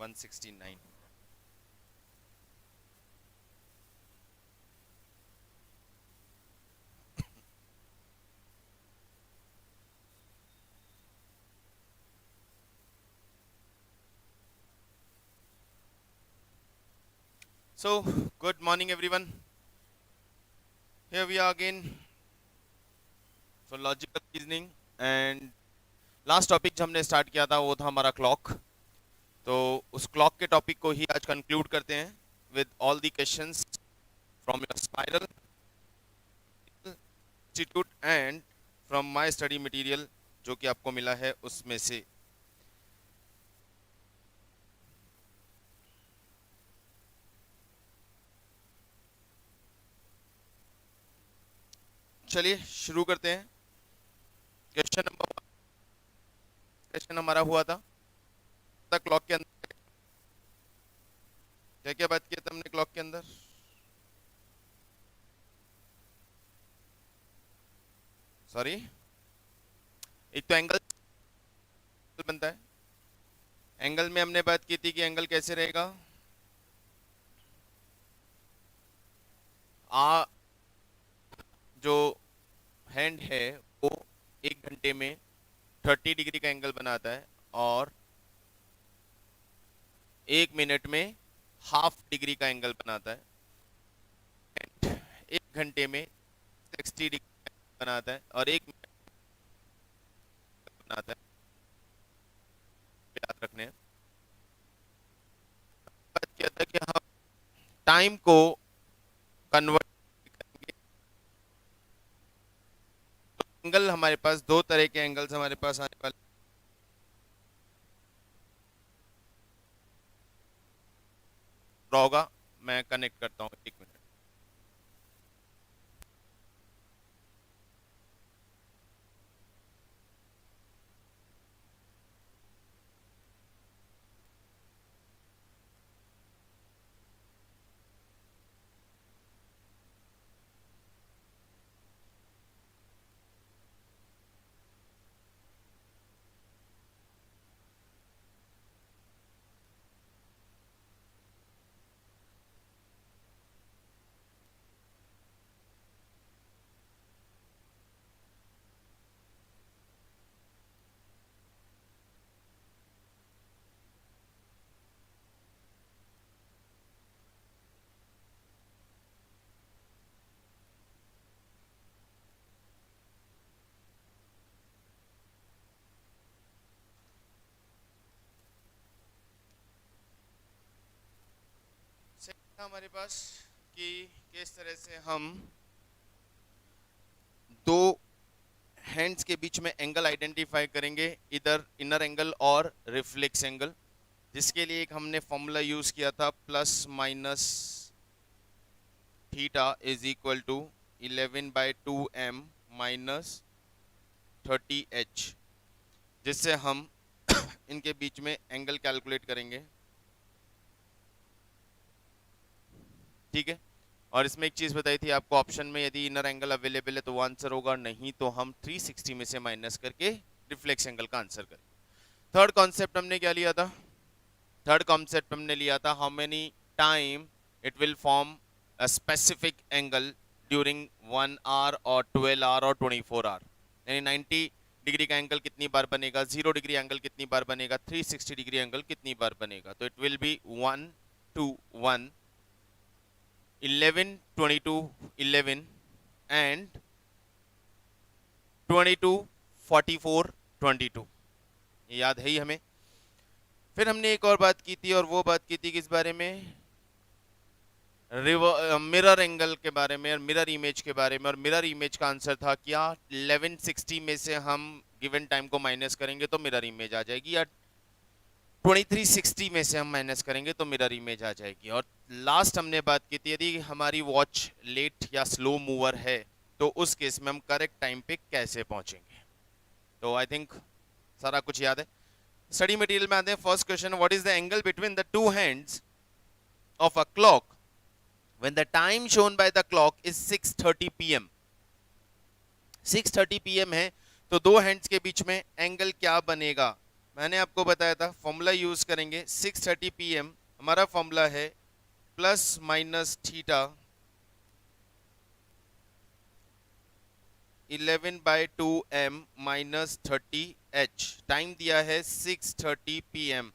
169। So, good morning everyone. Here we are again for logical reasoning and last topic जो हमने start किया था वो था हमारा क्लॉक। तो उस क्लॉक के टॉपिक को ही आज कंक्लूड करते हैं with all the questions from your spiral institute and from my study material जो कि आपको मिला है उसमें से। चलिए शुरू करते हैं। क्वेश्चन नंबर 1 क्वेश्चन हमारा हुआ था क्लॉक के अंदर क्या क्या बात किया था हमने क्लॉक के अंदर। सॉरी, एक तो एंगल बनता है। एंगल में हमने बात की थी कि एंगल कैसे रहेगा, जो हैंड है वो 1 घंटे में 30 डिग्री का एंगल बनाता है और 1 मिनट में हाफ डिग्री का एंगल बनाता है। 1 घंटे में 60 डिग्री बनाता है और 1 मिनट बनाता है। याद रखने बात किया था कि हम टाइम को कन्वर्ट करेंगे। तो एंगल हमारे पास दो तरह के एंगल्स हमारे पास आने वाले होगा। मैं कनेक्ट करता हूँ 1 मिनट। हमारे पास कि किस तरह से हम दो हैंड्स के बीच में एंगल आइडेंटिफाई करेंगे, इधर इनर एंगल और रिफ्लेक्स एंगल, जिसके लिए एक हमने फॉर्मूला यूज किया था plus minus theta is equal to 11/2m minus 30h, जिससे हम इनके बीच में एंगल कैलकुलेट करेंगे। ठीक है, और इसमें एक चीज बताई थी आपको, ऑप्शन में यदि इनर एंगल अवेलेबल है तो वो आंसर होगा, नहीं तो हम 360 में से माइनस करके रिफ्लेक्स एंगल का आंसर करें। थर्ड कॉन्सेप्ट हमने क्या लिया था? थर्ड कॉन्सेप्ट हमने लिया था how many time it will form a specific angle during 1 hour और 12 आवर और 24 आवर। यानी 90 डिग्री का एंगल कितनी बार बनेगा, 0 डिग्री एंगल कितनी बार बनेगा, 360 डिग्री एंगल कितनी बार बनेगा। तो इट विल बी 1 2 1 11 22 11 and 22 44 22। ये याद है ही हमें। फिर हमने एक और बात की थी और वो बात की थी किस बारे में, मिरर एंगल के बारे में और मिरर इमेज के बारे में। और मिरर इमेज का आंसर था क्या, 1160 में से हम गिवन टाइम को माइनस करेंगे तो मिरर इमेज आ जाएगी, या 2360 में से हम माइनस करेंगे तो मिरर इमेज आ जाएगी। और लास्ट हमने बात की थी यदि हमारी वॉच लेट या स्लो मूवर है तो उस केस में हम करेक्ट टाइम पे कैसे पहुंचेंगे। तो आई थिंक सारा कुछ याद है। स्टडी मटेरियल में आते हैं। First question, what is the angle between the two hands of a clock when the time shown by the clock is 6:30 PM। 6:30 PM है तो दो हैंड्स के बीच में एंगल क्या बनेगा, मैंने आपको बताया था फॉर्मूला यूज करेंगे 6:30 PM। हमारा फॉर्मूला है plus minus theta 11/2m minus 30h। Time दिया है 6:30 PM।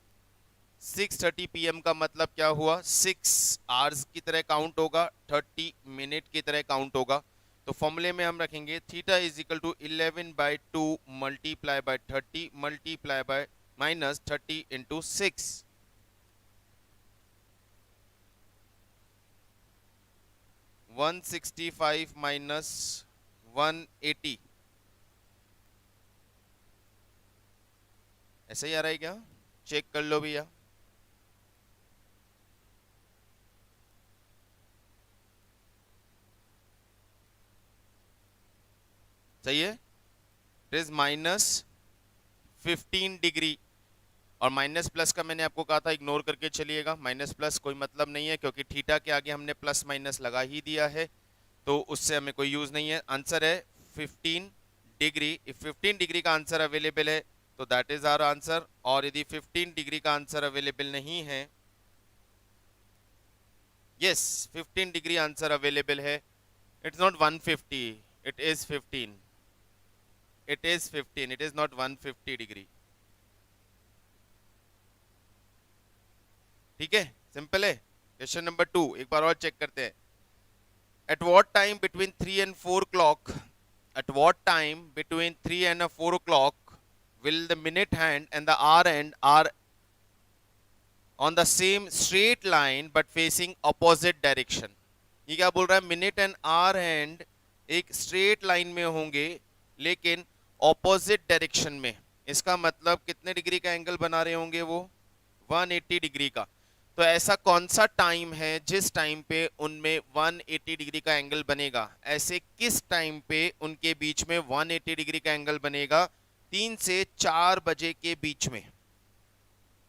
6:30 PM का मतलब क्या हुआ, 6 आवर्स की तरह काउंट होगा, 30 मिनट की तरह काउंट होगा। तो फॉर्मूले में हम रखेंगे theta is equal to 11/2 multiply by 30 multiply by minus 30 into 6। 165 minus 180, ऐसा ही आ रहा है क्या? चेक कर लो भैया। सही है। It is minus 15 degree. और माइनस प्लस का मैंने आपको कहा था इग्नोर करके चलिएगा, माइनस प्लस कोई मतलब नहीं है, क्योंकि थीटा के आगे हमने प्लस माइनस लगा ही दिया है, तो उससे हमें कोई यूज नहीं है। आंसर है 15 डिग्री। इफ 15 डिग्री का आंसर अवेलेबल है तो दैट इज आवर आंसर, और यदि 15 डिग्री का आंसर अवेलेबल नहीं है, यस 15 डिग्री आंसर अवेलेबल है। It's not 150, it is 15, it is 15, it is not 150 degree. ठीक है, सिंपल है। क्वेश्चन नंबर 2 एक बार और चेक करते हैं। At what time between 3 and 4 o'clock, at what time between 3 and 4 o'clock will the minute hand and the hour hand are on the same straight line but facing opposite direction? ये क्या बोल रहा है, minute and our hand एक straight line में होंगे लेकिन opposite direction में। इसका मतलब कितने डिग्री का एंगल बना रहे होंगे वो, 180 डिग्री का। तो ऐसा कौन सा टाइम है जिस टाइम पे उनमें 180 डिग्री का एंगल बनेगा? ऐसे किस टाइम पे उनके बीच में 180 डिग्री का एंगल बनेगा? 3 से 4 बजे के बीच में।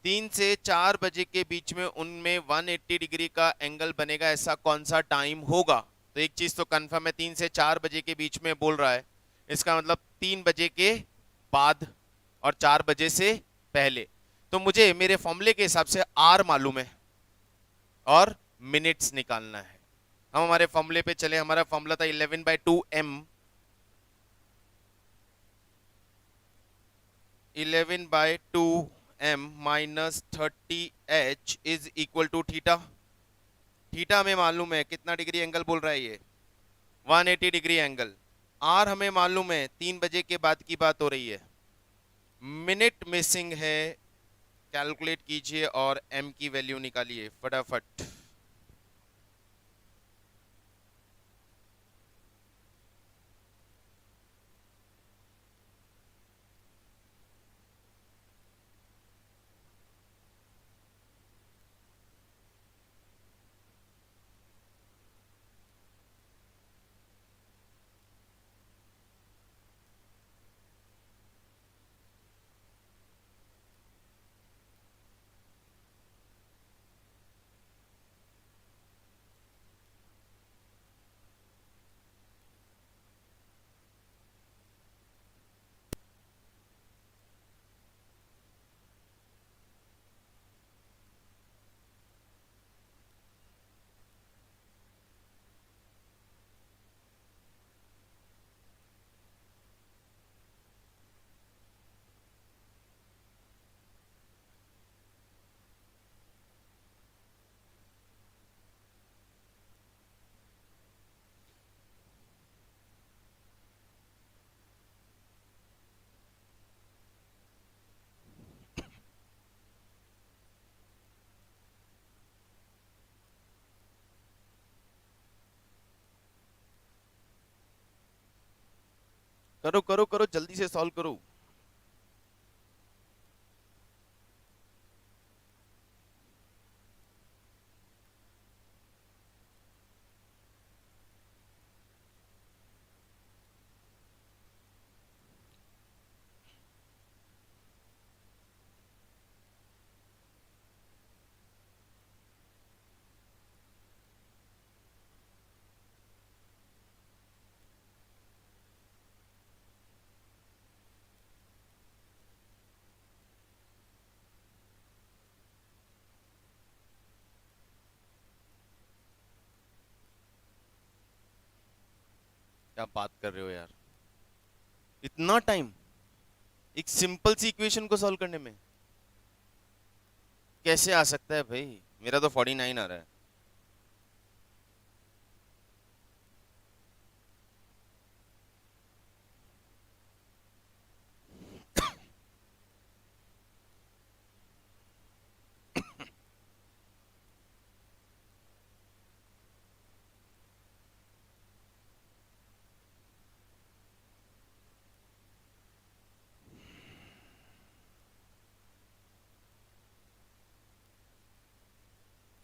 3 से 4 बजे के बीच में उनमें 180 डिग्री का एंगल बनेगा। ऐसा कौन सा टाइम होगा? तो एक चीज तो कंफर्म है, 3 से 4 बजे के बीच में बोल रहा है, इसका मतलब 3 बजे के बाद और 4 बजे से पहले। तो मुझे मेरे फॉर्मूले के हिसाब से आर मालूम है और मिनट्स निकालना है। हम हमारे फॉर्मूले पे चले। हमारा फॉर्मूला था 11/2m, 11/2m minus 30h is equal to theta. Theta हमें मालूम है कितना डिग्री एंगल बोल रहा है ये, 180 डिग्री एंगल। आर हमें मालूम है 3 बजे के बाद की बात हो रही है। मिनट मिसिंग है, कैलकुलेट कीजिए और m की वैल्यू निकालिए फटाफट। करो करो करो, जल्दी से सॉल्व करो। क्या बात कर रहे हो यार, इतना टाइम एक सिंपल सी इक्वेशन को सॉल्व करने में कैसे आ सकता है भाई? मेरा तो 49 आ रहा है।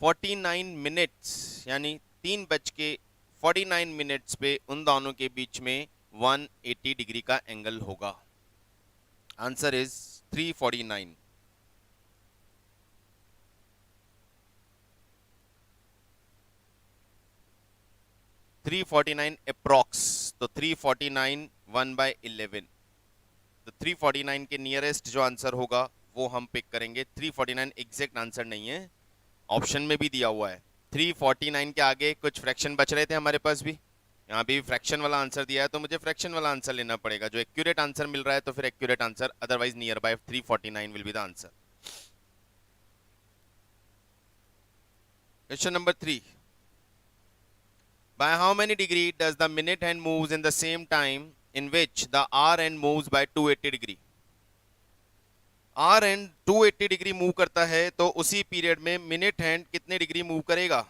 फोर्टी नाइन मिनट्स यानी 3:49 पे उन दोनों के बीच में 180 डिग्री का एंगल होगा। Answer is 349। 349 अप्रॉक्स, तो 349 1/11, तो 349 के नियरेस्ट जो आंसर होगा वो हम पिक करेंगे। 349 एग्जैक्ट आंसर नहीं है, ऑप्शन में भी दिया हुआ है। 349 के आगे कुछ फ्रैक्शन बच रहे थे हमारे पास भी, यहाँ भी फ्रैक्शन वाला आंसर दिया है, तो मुझे फ्रैक्शन वाला आंसर लेना पड़ेगा। जो एक्यूरेट आंसर मिल रहा है तो फिर accurate answer, otherwise near by 349 will be the answer. Question number 3, by how many degree does the minute hand moves in the same time in which the r end moves by 280 degree? Hour hand 280 degree move करता है, तो उसी period में minute hand कितने degree move करेगा?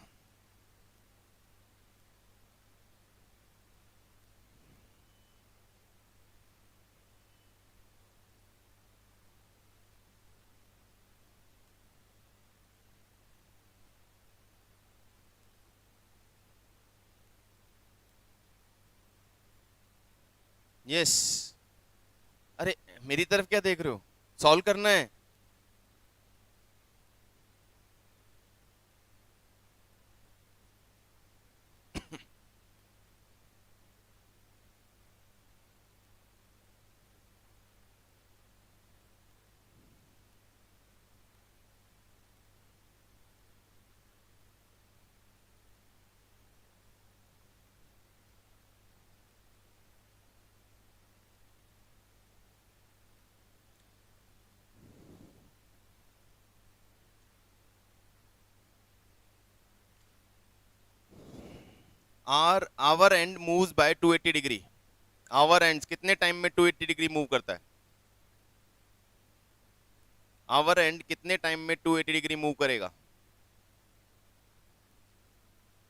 Yes. अरे मेरी तरफ क्या देख रहे हो, सॉल्व करना है। Hour hour hand moves by 280 degree, hour hand कितने टाइम में 280 डिग्री मूव करता है? आवर एंड कितने टाइम में 280 डिग्री मूव करेगा?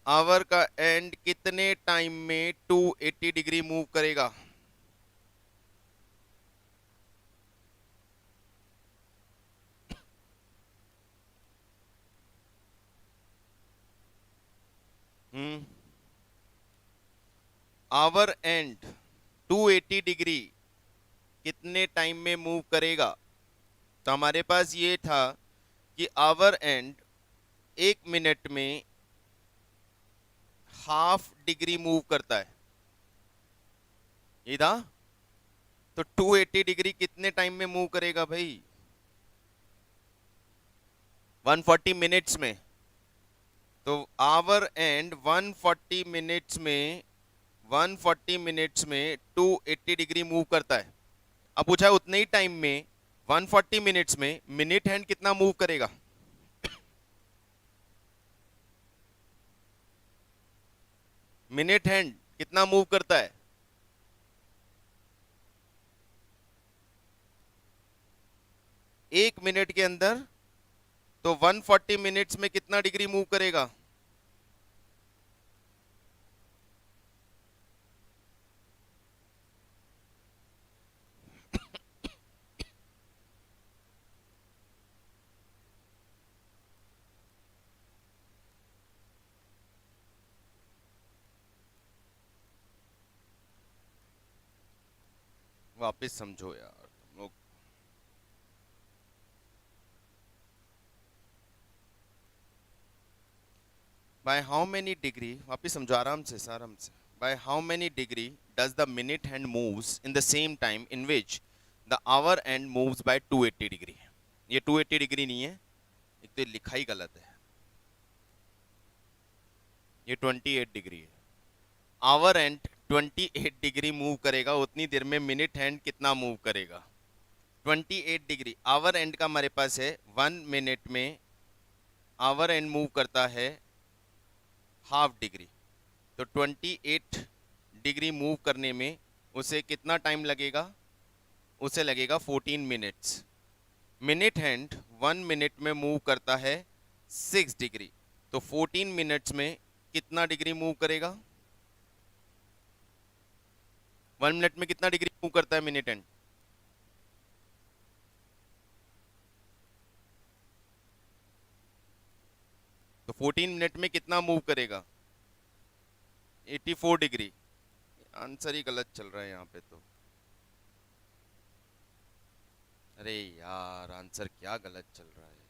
आवर का एंड कितने टाइम में 280 डिग्री मूव करेगा? हम्म, आवर एंड 280 डिग्री कितने टाइम में मूव करेगा? तो हमारे पास ये था कि आवर एंड 1 मिनट में हाफ डिग्री मूव करता है, ये था। तो 280 डिग्री कितने टाइम में मूव करेगा भाई? 140 मिनट्स में। तो आवर एंड 140 मिनट्स में, 140 मिनट्स में 280 डिग्री मूव करता है। अब पूछा है उतने ही टाइम में 140 मिनट्स में मिनट हैंड कितना मूव करेगा? मिनट हैंड कितना मूव करता है? एक मिनट के अंदर, तो 140 मिनट्स में कितना डिग्री मूव करेगा? वापस समझो यार तुम लोग। बाय हाउ मेनी डिग्री, वापस समझो आराम से आराम से। By how many degree does the minute hand moves in the same time in which the our hand moves by 280 degree? ये 280 डिग्री नहीं है, एक तो लिखा ही गलत है, ये 28 डिग्री है। आवर एंड 28 डिग्री मूव करेगा उतनी देर में मिनट हैंड कितना मूव करेगा? 28 डिग्री आवर एंड का हमारे पास है 1 मिनट में आवर एंड मूव करता है हाफ डिग्री, तो 28 डिग्री मूव करने में उसे कितना टाइम लगेगा? उसे लगेगा 14 मिनट्स। मिनट हैंड 1 मिनट में मूव करता है 6 डिग्री, तो 14 मिनट्स में कितना डिग्री मूव करेगा? 1 मिनट में कितना डिग्री मूव करता है मिनट हैंड? तो 14 मिनट में कितना मूव करेगा? 84 डिग्री। आंसर ही गलत चल रहा है यहाँ पे तो। अरे यार आंसर क्या गलत चल रहा है यार।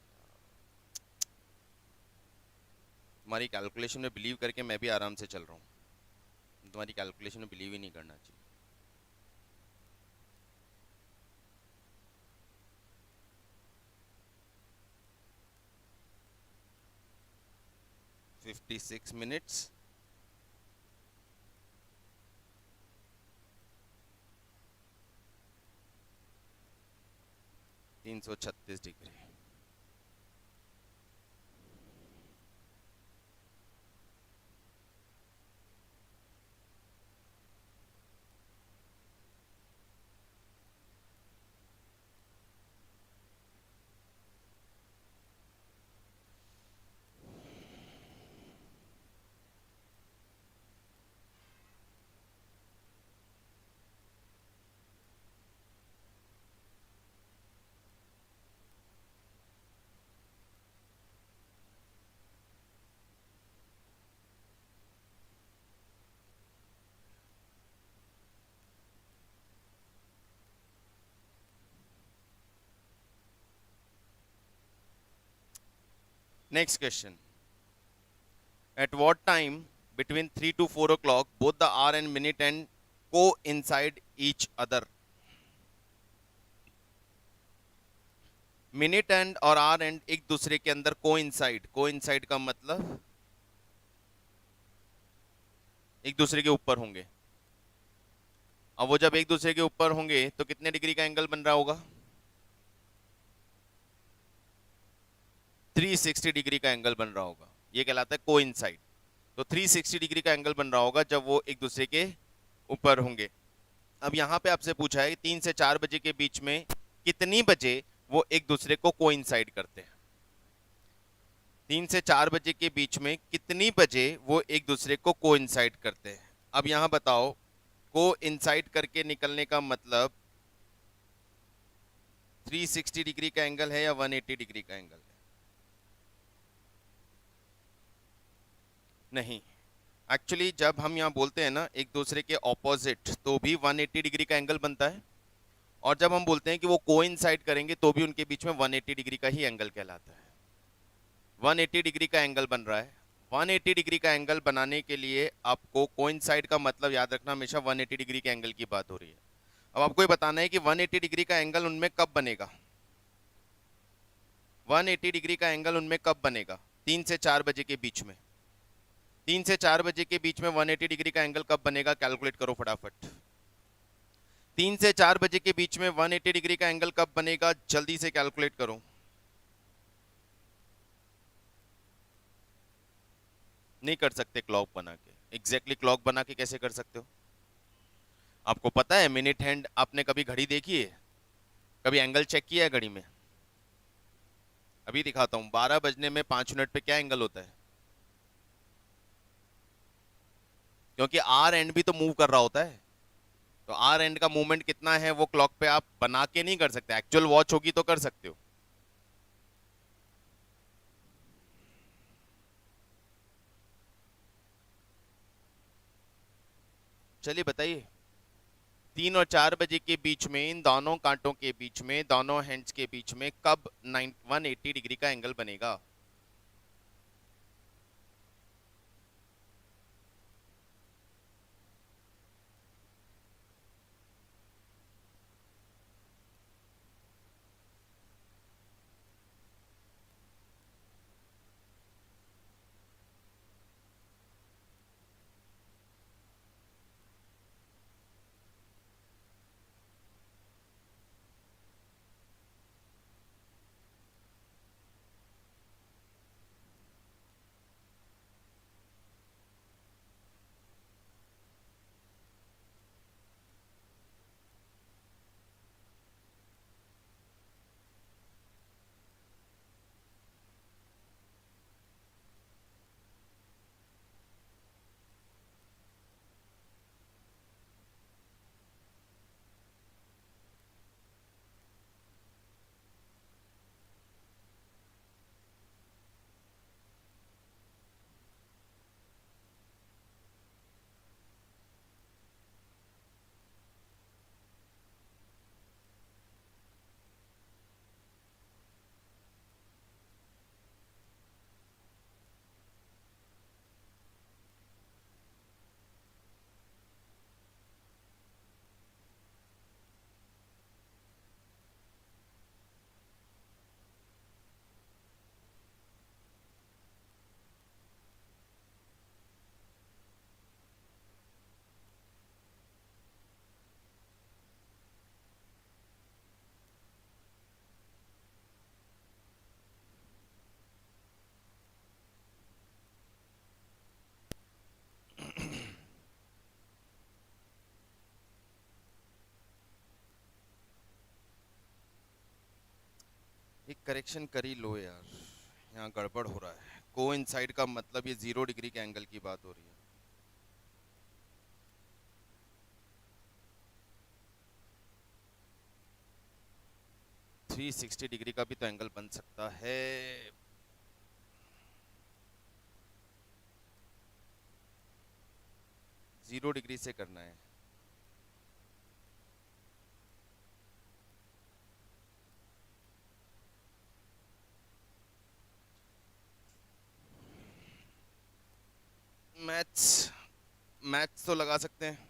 तुम्हारी कैलकुलेशन में बिलीव करके मैं भी आराम से चल रहा हूँ, तुम्हारी कैलकुलेशन में बिलीव ही नहीं करना चाहिए। Fifty 56 minutes 336 degree. Next question. At what time between 3 to 4 o'clock both the hour and minute and coincide each other? Minute and और आर एंड एक दूसरे के अंदर कोइंसाइड का मतलब एक दूसरे के ऊपर होंगे। अब वो जब एक दूसरे के ऊपर होंगे तो कितने डिग्री का एंगल बन रहा होगा? 360 डिग्री का एंगल बन रहा होगा, ये कहलाता है कोइंसाइड। तो 360 डिग्री का एंगल बन रहा होगा जब वो एक दूसरे के ऊपर होंगे। अब यहाँ पे आपसे पूछा है 3 से 4 बजे के बीच में कितनी बजे वो एक दूसरे को कोइंसाइड करते हैं? 3 से 4 बजे के बीच में कितनी बजे वो एक दूसरे को कोइंसाइड करते हैं? अब यहाँ बताओ, कोइंसाइड करके निकलने का मतलब 360 डिग्री का एंगल है या 180 डिग्री का एंगल है? नहीं, एक्चुअली जब हम यहाँ बोलते हैं ना एक दूसरे के ऑपोजिट तो भी 180 डिग्री का एंगल बनता है, और जब हम बोलते हैं कि वो कोइंसाइड करेंगे तो भी उनके बीच में 180 डिग्री का ही एंगल कहलाता है। 180 डिग्री का एंगल बन रहा है। 180 डिग्री का एंगल बनाने के लिए आपको कोइंसाइड का मतलब याद रखना, हमेशा 180 डिग्री के एंगल की बात हो रही है। अब आपको ये बताना है कि 180 डिग्री का एंगल उनमें कब बनेगा? 180 डिग्री का एंगल उनमें कब बनेगा? 3 से 4 बजे के बीच में। 3 से 4 बजे के बीच में 180 डिग्री का एंगल कब बनेगा? कैलकुलेट करो फटाफट। 3 से 4 बजे के बीच में 180 डिग्री का एंगल कब बनेगा? जल्दी से कैलकुलेट करो। नहीं कर सकते क्लॉक बना के। एग्जैक्टली क्लॉक बना के कैसे कर सकते हो? आपको पता है मिनट हैंड, आपने कभी घड़ी देखी है? कभी एंगल चेक किया है घड़ी में? अभी दिखाता हूं, 12 बजने में 5 मिनट पे क्या एंगल होता है? क्योंकि आर एंड भी तो मूव कर रहा होता है, तो आर एंड का मूवमेंट कितना है वो क्लॉक पे आप बना के नहीं कर सकते। एक्चुअल वॉच होगी तो कर सकते हो। चलिए बताइए, 3 और 4 बजे के बीच में इन दोनों कांटों के बीच में, दोनों हैंड्स के बीच में कब 180 डिग्री का एंगल बनेगा? करेक्शन कर ही लो यार, यहाँ गड़बड़ हो रहा है। को इनसाइड का मतलब ये 0 डिग्री के एंगल की बात हो रही है। थ्री 360 डिग्री का भी तो एंगल बन सकता है। 0 डिग्री से करना है। मैथ्स मैथ्स तो लगा सकते हैं।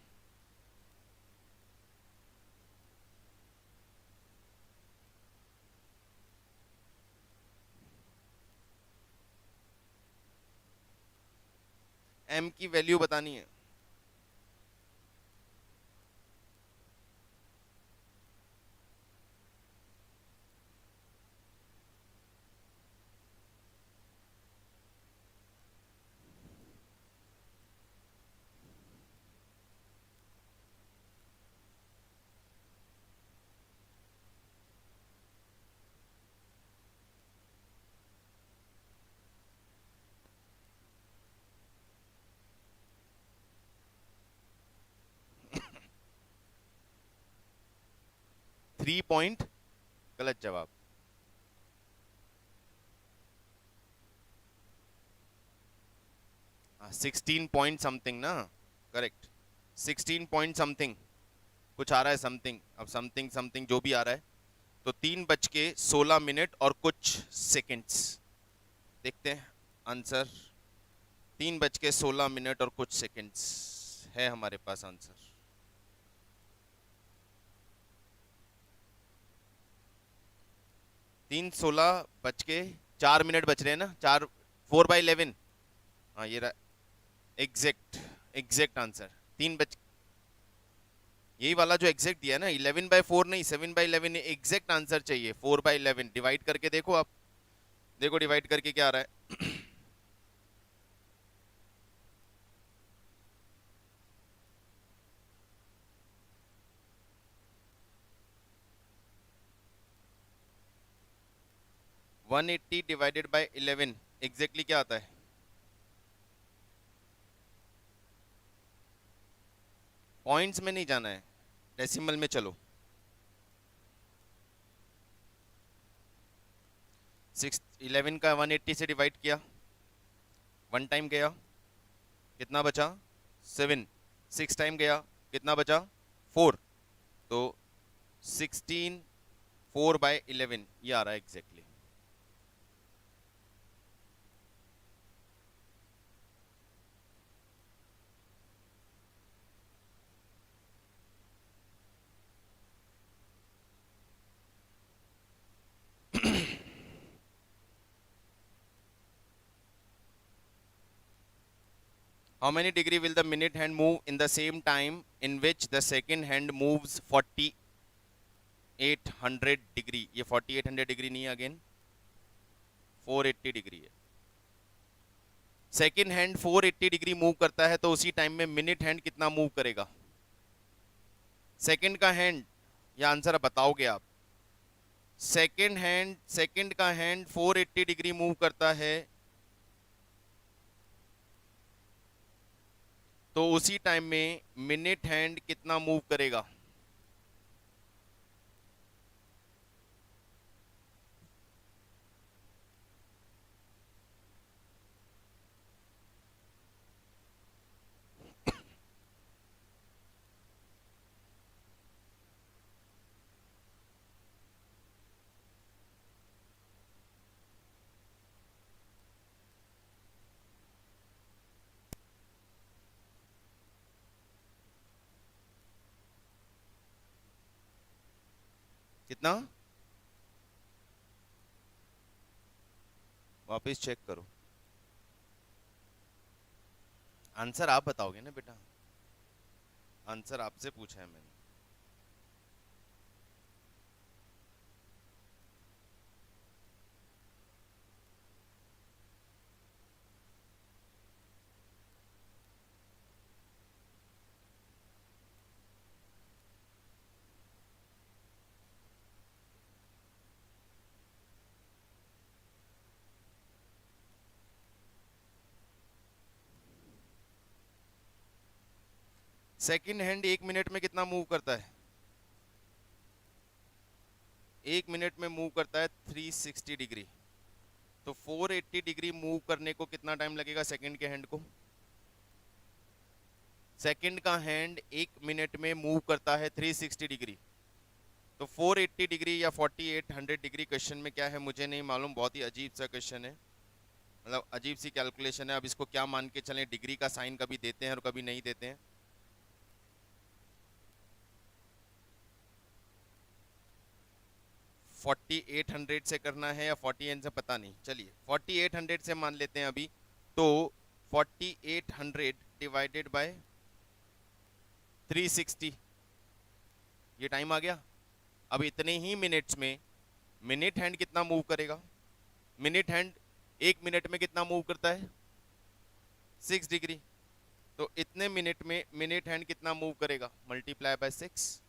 एम की वैल्यू बतानी है। थ्री पॉइंट गलत जवाब। 16 पॉइंट समथिंग ना, करेक्ट। 16 पॉइंट समथिंग कुछ आ रहा है, समथिंग, अब समथिंग समथिंग जो भी आ रहा है। तो 3:16 और कुछ सेकंड्स। देखते हैं आंसर। 3:16 और कुछ सेकंड्स है हमारे पास आंसर। 3:16 बच रहे हैं ना, 4/11। हाँ ये रहा एग्जैक्ट, एग्जैक्ट आंसर। तीन बज यही वाला जो एग्जैक्ट दिया है ना, 11/4 नहीं, 7/11 एग्जैक्ट आंसर चाहिए। 4/11 डिवाइड करके देखो आप, देखो डिवाइड करके क्या आ रहा है। 180 डिवाइडेड बाय 11 एग्जैक्टली क्या आता है? पॉइंट्स में नहीं जाना है, डेसिमल में चलो। 11 का 180 से डिवाइड किया, 1 टाइम गया, कितना बचा? 7। 6 टाइम गया, कितना बचा? 4। तो 16 4/11 ये आ रहा है exactly. How many degree will the minute hand move in the same time in which the second hand moves 4800 degree? ये 4800 डिग्री नहीं है, अगेन 480 डिग्री है। सेकेंड हैंड 480 डिग्री मूव करता है तो उसी टाइम में मिनट हैंड कितना मूव करेगा? सेकेंड का हैंड, या आंसर बताओगे आप? सेकेंड का हैंड 480 डिग्री मूव करता है तो उसी टाइम में मिनट हैंड कितना मूव करेगा? कितना? वापस चेक करो। आंसर आप बताओगे ना बेटा, आंसर आपसे पूछा है मैंने। सेकंड हैंड 1 मिनट में कितना मूव करता है? 1 मिनट में मूव करता है 360 डिग्री। तो 480 डिग्री मूव करने को कितना टाइम लगेगा सेकंड के हैंड को? सेकंड का हैंड 1 मिनट में मूव करता है 360 डिग्री। तो 480 डिग्री या 4800 डिग्री क्वेश्चन में क्या है मुझे नहीं मालूम, बहुत ही अजीब सा क्वेश्चन है, मतलब अजीब सी कैलकुलेशन है। अब इसको क्या मान के चलें, डिग्री का साइन कभी देते हैं और कभी नहीं देते हैं। 4800 से करना है या 48 से, पता नहीं, चलिए 4800 से मान लेते हैं अभी। तो 4800 डिवाइडेड बाय 360, ये टाइम आ गया। अब इतने ही मिनट्स में मिनट हैंड कितना मूव करेगा? मिनट हैंड 1 मिनट में कितना मूव करता है? 6 डिग्री। तो इतने मिनट में मिनट हैंड कितना मूव करेगा? Multiply by 6।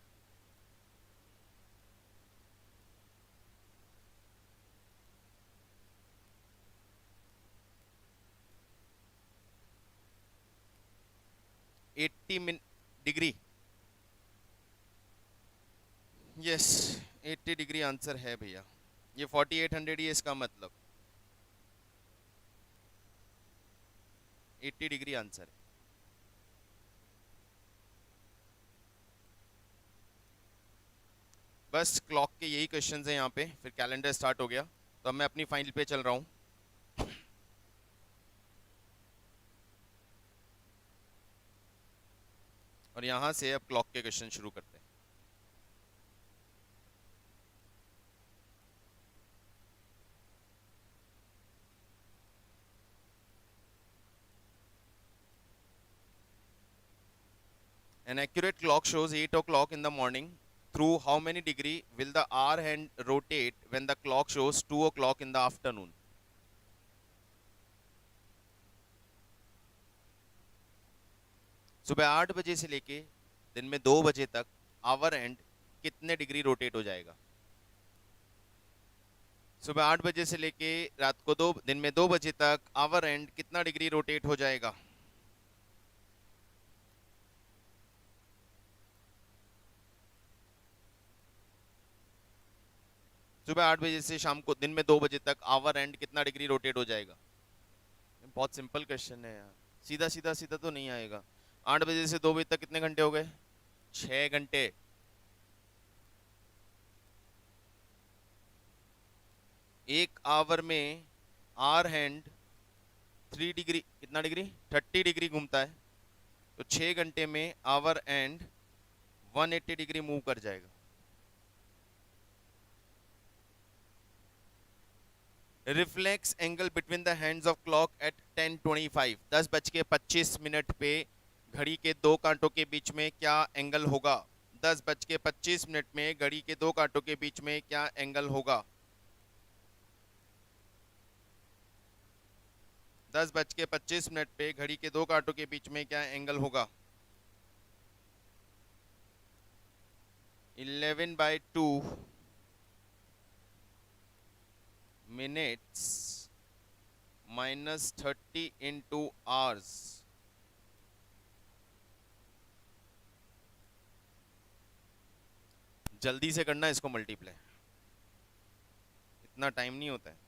Degree, yes 80 degree answer है भैया। ये 4800 ही है इसका मतलब, 80 डिग्री आंसर है। बस क्लॉक के यही क्वेश्चंस हैं यहाँ पे, फिर कैलेंडर स्टार्ट हो गया। तो अब मैं अपनी फाइल पे चल रहा हूँ। और यहाँ से अब क्लॉक के क्वेश्चन शुरू करते हैं। An accurate clock shows 8 o'clock in the morning. Through how many degree will the hour hand rotate when the clock shows 2 o'clock in the afternoon? सुबह 8 बजे से लेके दिन में 2 बजे तक आवर एंड कितने डिग्री रोटेट हो जाएगा? सुबह 8 बजे से लेके रात को दिन में 2 बजे तक आवर एंड कितना डिग्री रोटेट हो जाएगा? सुबह 8 बजे से शाम को दिन में 2 बजे तक आवर एंड कितना डिग्री रोटेट हो जाएगा? बहुत सिंपल क्वेश्चन है यार, सीधा सीधा सीधा तो नहीं आएगा। 8 बजे से 2 बजे तक कितने घंटे हो गए? 6 घंटे। एक आवर में आर हैंड 3 डिग्री, कितना डिग्री? 30 डिग्री घूमता है। तो 6 घंटे में आवर एंड 180 डिग्री मूव कर जाएगा। Reflex angle between the hands of clock at 10:25, 10:25 पे घड़ी के दो कांटों के बीच में क्या एंगल होगा? 10:25 में घड़ी के दो कांटों के बीच में क्या एंगल होगा? 10:25 पे घड़ी के दो कांटों के बीच में क्या एंगल होगा? 11/2 मिनट्स -30 into hours। जल्दी से करना इसको मल्टीप्लाई, इतना टाइम नहीं होता है।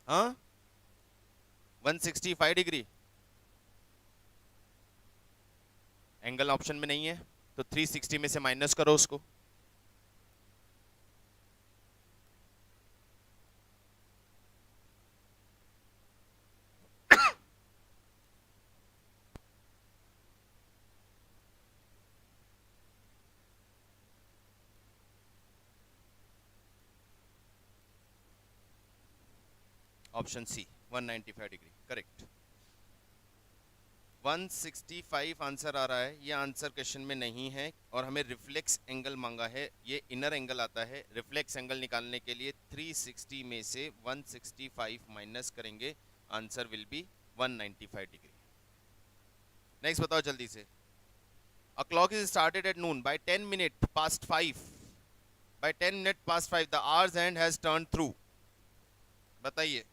हाँ 165 डिग्री एंगल ऑप्शन में नहीं है, तो 360 में से माइनस करो उसको। Option C 195 degree correct. 165 answer आ रहा है, ये आंसर क्वेश्चन में नहीं है और हमें रिफ्लेक्स एंगल मांगा है, ये इनर एंगल आता है। रिफ्लेक्स एंगल निकालने के लिए 360 में से 165 माइनस करेंगे, answer will be 195 degree. Next बताओ जल्दी से। A clock is started at noon by 10 minute past 5, by 10 minute past 5 the hours hand has turn through. बताइए।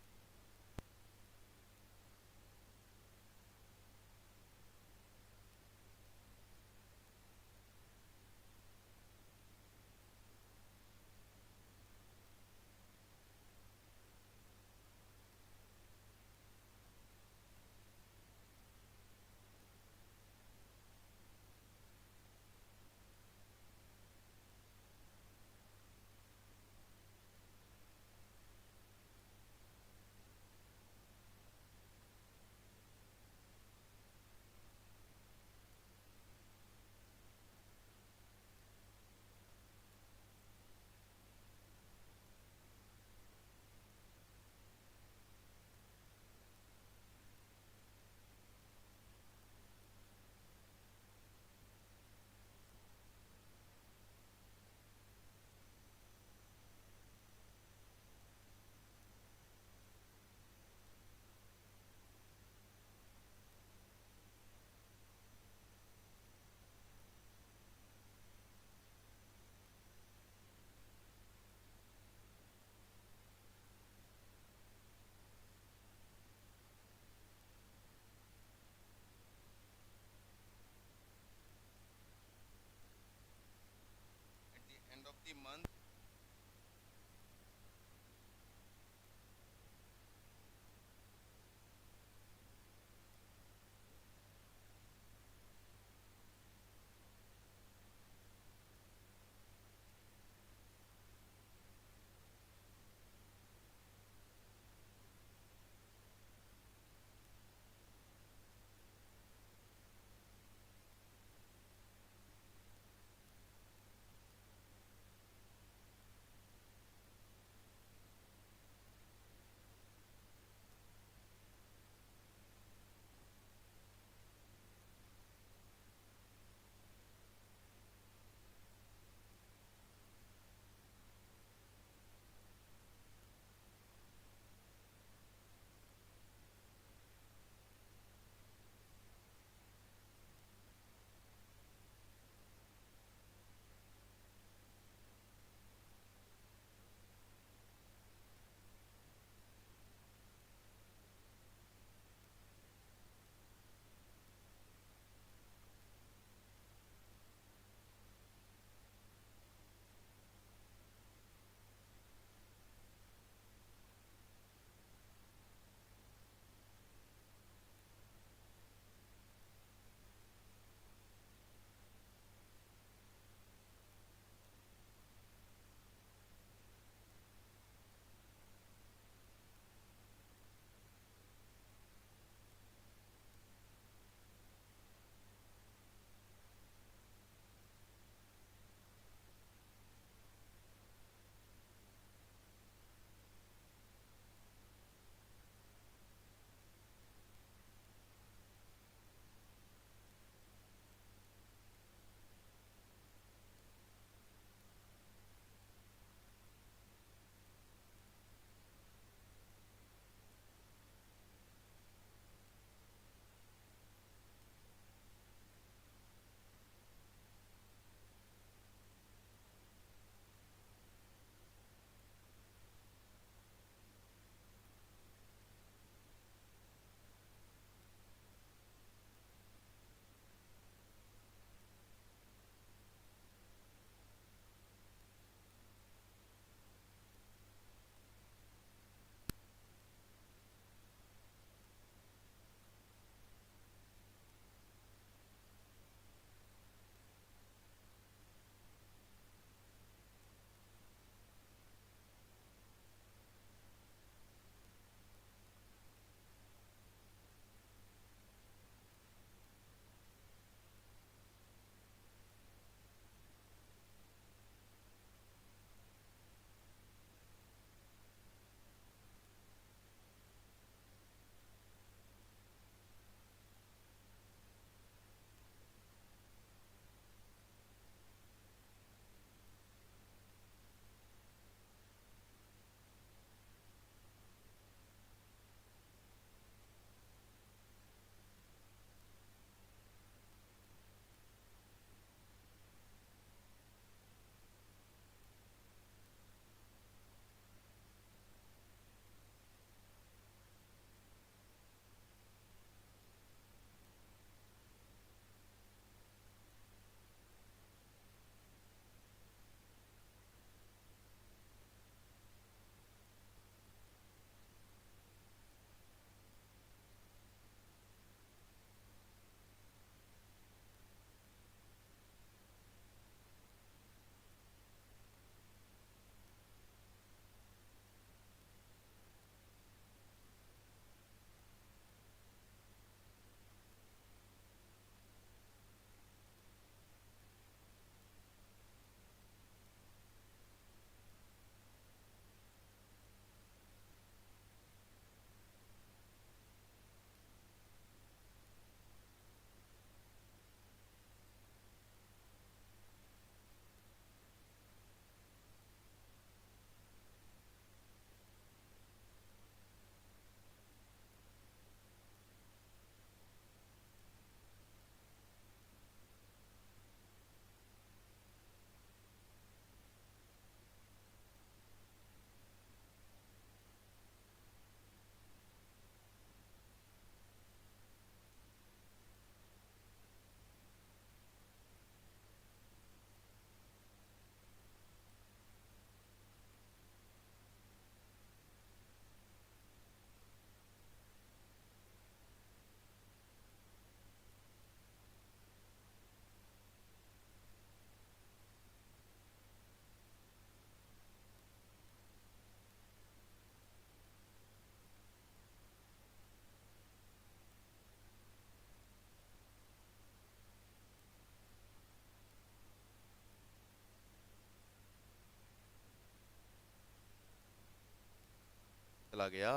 चला गया।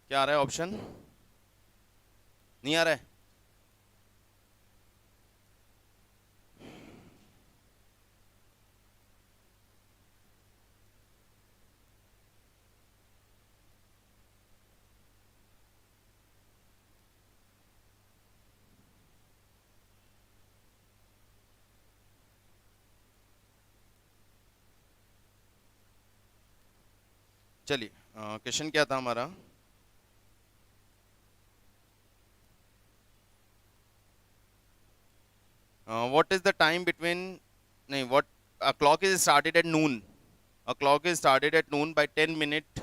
क्या आ रहा है ऑप्शन? नहीं आ रहा है। चलिए, क्वेश्चन क्या था हमारा? What is the time between, नहीं, what, a clock is started at noon, a clock is started at noon by 10 minute,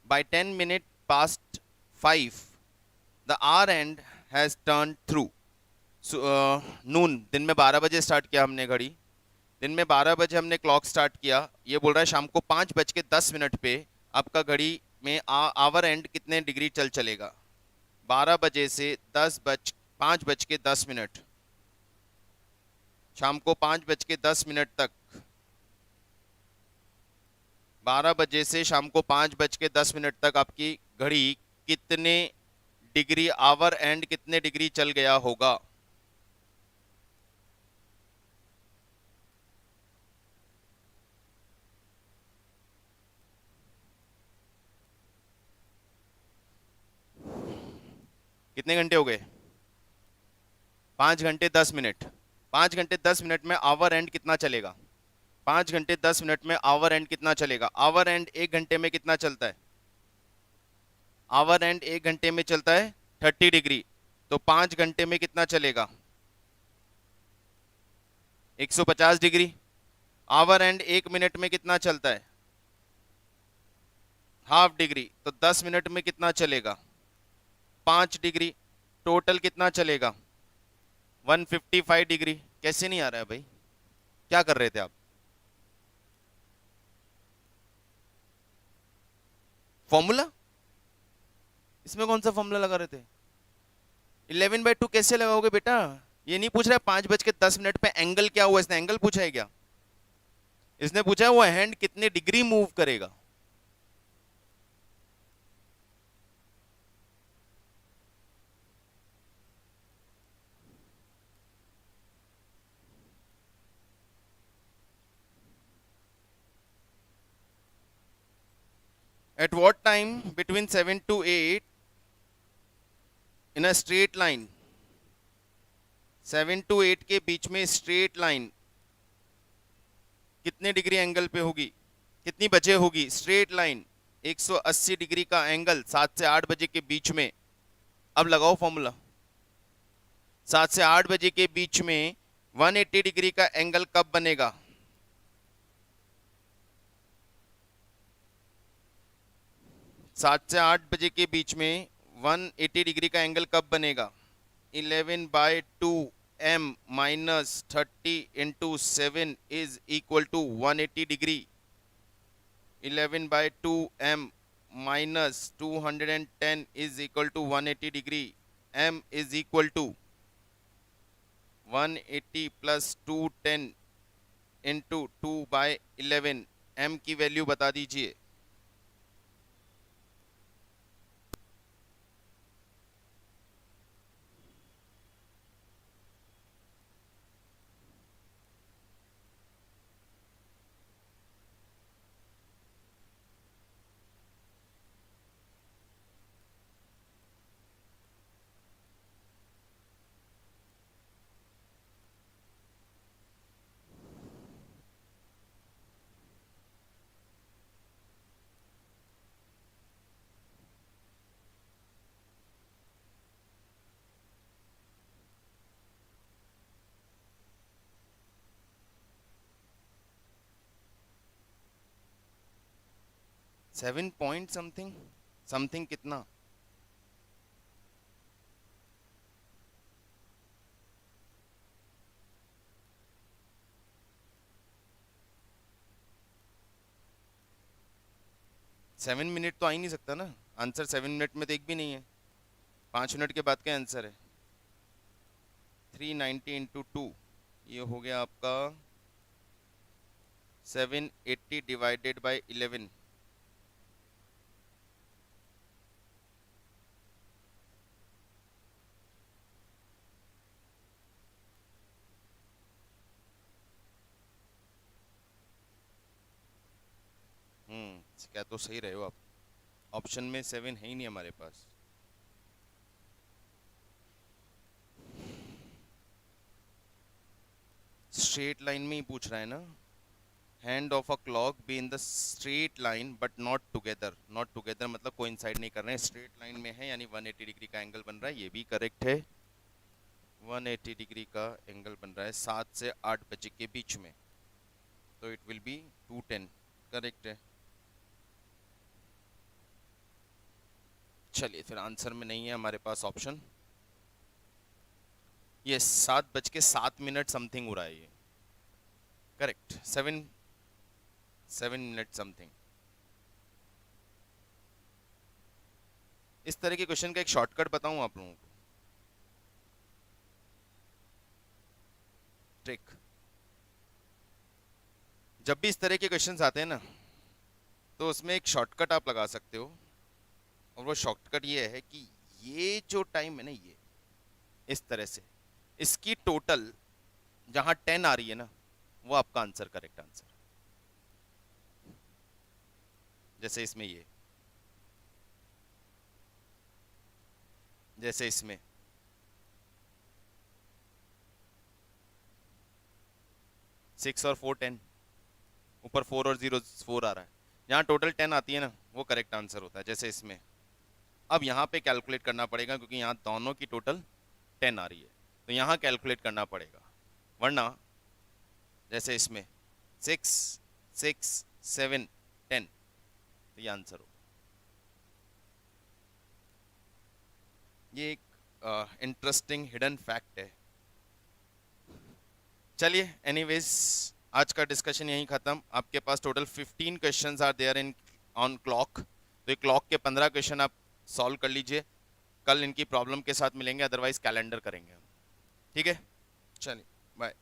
by 10 minute past 5 the hour end has turned through. नून, दिन में 12 बजे स्टार्ट किया हमने घड़ी, दिन में 12 बजे हमने क्लॉक स्टार्ट किया। ये बोल रहा है शाम को 5:10 पे आपका घड़ी में आवर एंड कितने डिग्री चलेगा? 12 बजे से 5:10, शाम को 5:10 तक, 12 बजे से शाम को 5:10 तक आपकी घड़ी कितने डिग्री, आवर एंड कितने डिग्री चल गया होगा? कितने घंटे हो गए? 5 घंटे 10 मिनट। 5 घंटे 10 मिनट में आवर एंड कितना चलेगा? 5 घंटे 10 मिनट में आवर एंड कितना चलेगा? आवर एंड 1 घंटे में कितना चलता है? आवर एंड 1 घंटे में चलता है 30 डिग्री। तो 5 घंटे में कितना चलेगा? 150 डिग्री। आवर एंड 1 मिनट में कितना चलता है? Half degree. तो 10 मिनट में कितना चलेगा? 5 डिग्री। टोटल कितना चलेगा? 155 डिग्री। कैसे नहीं आ रहा है भाई? क्या कर रहे थे आप? फॉर्मूला? इसमें कौन सा फॉर्मूला लगा रहे थे? 11/2 कैसे लगाओगे बेटा? ये नहीं पूछ रहा है 5:10 पे एंगल क्या हुआ, इसने एंगल पूछा है क्या? इसने पूछा है वो हैंड कितने डिग्री मूव करेगा। At what time between 7 to 8 in a straight line, 7 to 8 के बीच में स्ट्रेट लाइन कितने डिग्री एंगल पे होगी? कितनी बजे होगी स्ट्रेट लाइन? 180 डिग्री का एंगल 7 से 8 बजे के बीच में। अब लगाओ फॉर्मूला। 7 से 8 बजे के बीच में 180 डिग्री का एंगल कब बनेगा? 7 से 8 बजे के बीच में 180 डिग्री का एंगल कब बनेगा? 11/2 m minus 30 into 7 is equal to 180 degree. 11/2 m minus 210 is equal to 180 degree. M is equal to 180 plus 210 into 2/11। m की वैल्यू बता दीजिए। सेवन पॉइंट समथिंग समथिंग कितना? सेवन मिनट तो आ ही नहीं सकता ना आंसर। 7 मिनट में तो एक भी नहीं है। 5 मिनट के बाद का आंसर है। 390 इंटू 2, ये हो गया आपका 780 डिवाइडेड बाय 11। क्या तो सही रहे हो आप, ऑप्शन में 7 है ही नहीं हमारे पास। स्ट्रेट लाइन में ही पूछ रहा है ना, hand of a clock be in the straight line but not together. Not together मतलब कोइंसाइड नहीं कर रहे हैं, स्ट्रेट लाइन में है यानी 180 डिग्री का एंगल बन रहा है, ये भी करेक्ट है। 180 डिग्री का एंगल बन रहा है 7 से 8 बजे के बीच में, तो इट विल बी 2:10, करेक्ट है। चलिए फिर आंसर में नहीं है हमारे पास ऑप्शन, ये 7:07 समथिंग हो रहा है, ये करेक्ट, 7 मिनट समथिंग। इस तरह के क्वेश्चन का एक शॉर्टकट बताऊं आप लोगों को, ट्रिक। जब भी इस तरह के क्वेश्चंस आते हैं ना, तो उसमें एक शॉर्टकट आप लगा सकते हो, और वो शॉर्टकट ये है कि ये जो टाइम है ना, ये इस तरह से, इसकी टोटल जहां 10 आ रही है ना, वो आपका आंसर, करेक्ट आंसर। जैसे इसमें ये, जैसे इसमें 6 और 4 10, ऊपर 4 और 0 4 आ रहा है, जहाँ टोटल 10 आती है ना, वो करेक्ट आंसर होता है, जैसे इसमें। अब यहाँ पे कैलकुलेट करना पड़ेगा क्योंकि यहाँ दोनों की टोटल 10 आ रही है, तो यहाँ कैलकुलेट करना पड़ेगा, वरना जैसे इसमें 6 6 7 10, तो ये आंसर हो। ये एक इंटरेस्टिंग हिडन फैक्ट है। चलिए एनीवेज, आज का डिस्कशन यहीं खत्म। आपके पास total 15 questions are there in on clock, तो क्लॉक के 15 क्वेश्चन आप सॉल्व कर लीजिए, कल इनकी प्रॉब्लम के साथ मिलेंगे, अदरवाइज कैलेंडर करेंगे हम, ठीक है। चलिए बाय।